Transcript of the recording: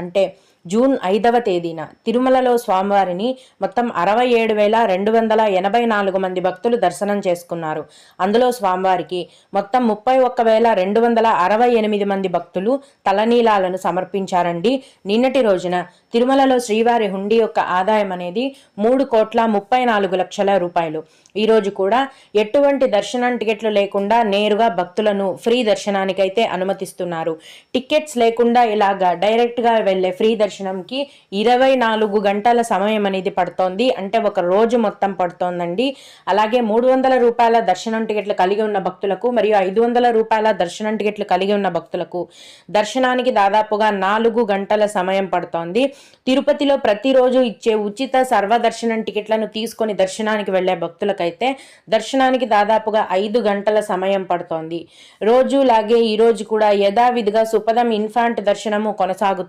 అంటే జూన్ 5వ తేదీన తిరుమలలో స్వామివారిని మొత్తం 67,284 మంది భక్తులు దర్శనం చేసుకున్నారు. అందులో స్వామివారికి మొత్తం 31,268 మంది భక్తులు తలనీలాలను సమర్పించారండి. నిన్నటి రోజున తిరుమలలో శ్రీవారి హుండీ యొక్క ఆదాయం అనేది 3,34,00,000 రూపాయలు. ఈరోజు కూడా ఎటువంటి దర్శనం టికెట్లు లేకుండా నేరుగా భక్తులను ఫ్రీ దర్శనానికైతే అనుమతిస్తున్నారు. టికెట్స్ లేకుండా ఇలాగా డైరెక్ట్గా వెళ్ళే ఫ్రీ దర్శనంకి 24 గంటల సమయం అనేది పడుతోంది. అంటే ఒక రోజు మొత్తం పడుతోందండి. అలాగే 300 రూపాయల దర్శనం టికెట్లు కలిగి ఉన్న భక్తులకు మరియు 500 రూపాయల దర్శనం టికెట్లు కలిగి ఉన్న భక్తులకు దర్శనానికి దాదాపుగా 4 గంటల సమయం పడుతోంది. తిరుపతిలో ప్రతిరోజు ఇచ్చే ఉచిత సర్వదర్శనం టికెట్లను తీసుకొని దర్శనానికి వెళ్లే భక్తులకైతే దర్శనానికి దాదాపుగా 5 గంటల సమయం పడుతోంది. రోజు లాగే ఈ రోజు కూడా యథావిధిగా సుపదం ఇన్ఫాంట్ దర్శనము కొనసాగుతోంది.